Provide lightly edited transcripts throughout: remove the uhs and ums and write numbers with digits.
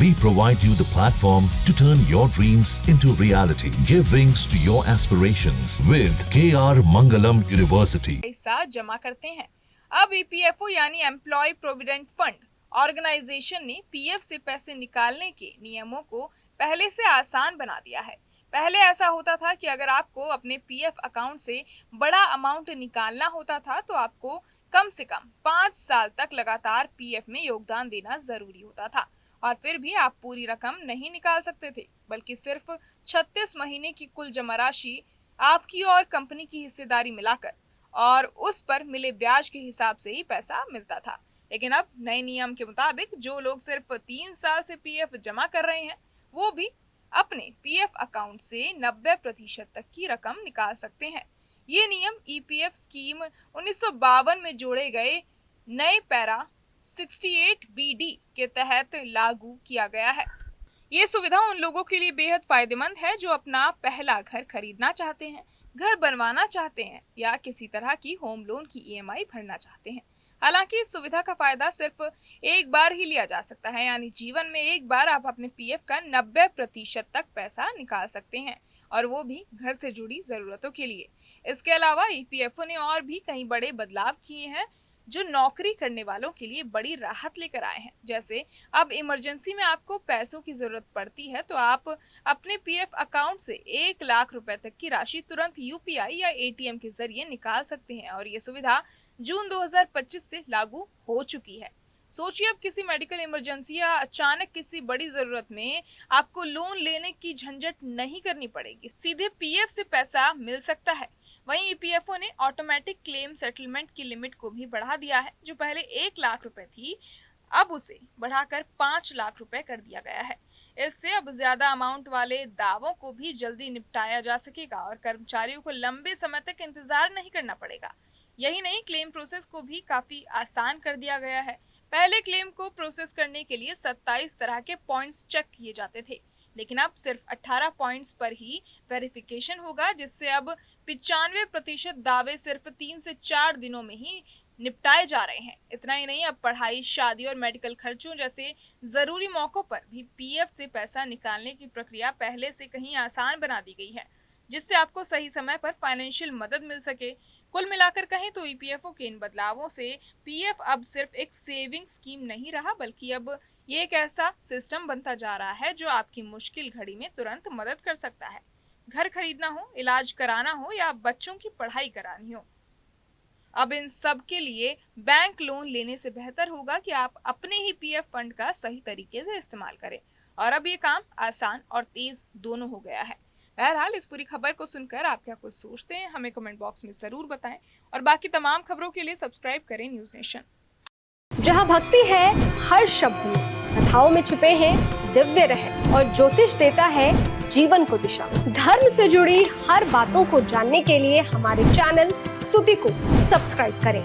We provide you the platform to turn your dreams into reality. Give wings to your aspirations with KR Mangalam University. पैसा जमा करते हैं। अब EPFO यानी employ provident fund organisation ने PF से पैसे निकालने के नियमों को पहले से आसान बना दिया है। पहले ऐसा होता था कि अगर आपको अपने पीएफ अकाउंट से बड़ा अमाउंट निकालना होता था तो आपको कम से कम 5 साल तक लगातार पीएफ में योगदान देना जरूरी होता था और फिर भी आप पूरी रकम नहीं निकाल सकते थे, बल्कि सिर्फ 36 महीने की कुल जमा राशि आपकी और कंपनी की हिस्सेदारी मिलाकर और उस पर मिले ब्याज के हिसाब से ही पैसा मिलता था। लेकिन अब नए नियम के मुताबिक जो लोग सिर्फ 3 साल से पीएफ जमा कर रहे हैं वो भी अपने पीएफ अकाउंट से 90% तक की रकम निकाल सकते हैं। ये नियम ईपीएफ स्कीम 1952 में जोड़े गए नए पैरा 68 बीडी के तहत लागू किया गया है। ये सुविधा उन लोगों के लिए बेहद फायदेमंद है जो अपना पहला घर खरीदना चाहते हैं, घर बनवाना चाहते हैं या किसी तरह की होम लोन की ईएमआई भरना चाहते हैं। हालांकि इस सुविधा का फायदा सिर्फ एक बार ही लिया जा सकता है, यानी जीवन में एक बार आप अपने पीएफ का 90% तक पैसा निकाल सकते हैं और वो भी घर से जुड़ी जरूरतों के लिए। इसके अलावा ईपीएफओ ने और भी कई बड़े बदलाव किए हैं जो नौकरी करने वालों के लिए बड़ी राहत लेकर आए हैं। जैसे अब इमरजेंसी में आपको पैसों की जरूरत पड़ती है तो आप अपने पीएफ अकाउंट से 1 लाख रुपए तक की राशि तुरंत यूपीआई या एटीएम के जरिए निकाल सकते हैं और ये सुविधा जून 2025 से लागू हो चुकी है। सोचिए, अब किसी मेडिकल इमरजेंसी या अचानक किसी बड़ी जरूरत में आपको लोन लेने की झंझट नहीं करनी पड़ेगी, सीधे पीएफ से पैसा मिल सकता है। वहीं ईपीएफओ ने ऑटोमेटिक क्लेम सेटलमेंट की लिमिट को भी बढ़ा दिया है। जो पहले 1 लाख रुपए थी, अब उसे बढ़ाकर 5 लाख रुपए कर दिया गया है। इससे अब ज्यादा अमाउंट वाले दावों को भी जल्दी निपटाया जा सकेगा और कर्मचारियों को लंबे समय तक इंतजार नहीं करना पड़ेगा। यही नहीं, क्लेम प्रोसेस को भी काफी आसान कर दिया गया है। पहले क्लेम को प्रोसेस करने के लिए 27 तरह के पॉइंट्स चेक किए जाते थे, लेकिन अब सिर्फ 18 पॉइंट्स पर ही वेरिफिकेशन होगा, जिससे अब 95% दावे सिर्फ 3 से 4 दिनों में ही निपटाए जा रहे हैं। इतना ही नहीं, अब पढ़ाई, शादी और मेडिकल खर्चों जैसे जरूरी मौकों पर भी पीएफ से पैसा निकालने की प्रक्रिया पहले से कहीं आसान बना दी गई है, जिससे आपको सही समय पर फाइनेंशियल मदद मिल सके। कुल मिलाकर कहें तो ईपीएफओ के इन बदलावों से पीएफ अब सिर्फ एक सेविंग स्कीम नहीं रहा, बल्कि अब ये एक ऐसा सिस्टम बनता जा रहा है जो आपकी मुश्किल घड़ी में तुरंत मदद कर सकता है। घर खरीदना हो, इलाज कराना हो या बच्चों की पढ़ाई करानी हो, अब इन सब के लिए बैंक लोन लेने से बेहतर होगा कि आप अपने ही पीएफ फंड का सही तरीके से इस्तेमाल करें। और अब ये काम आसान और तेज दोनों हो गया है। बहरहाल, इस पूरी खबर को सुनकर आप क्या कुछ सोचते हैं, हमें कमेंट बॉक्स में जरूर बताएं और बाकी तमाम खबरों के लिए सब्सक्राइब करें न्यूज नेशन। जहां भक्ति है हर शब्द में, कथाओं में छुपे हैं दिव्य रहस्य और ज्योतिष देता है जीवन को दिशा। धर्म से जुड़ी हर बातों को जानने के लिए हमारे चैनल स्तुति को सब्सक्राइब करें।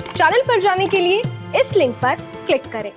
चैनल पर जाने के लिए इस लिंक पर क्लिक करें।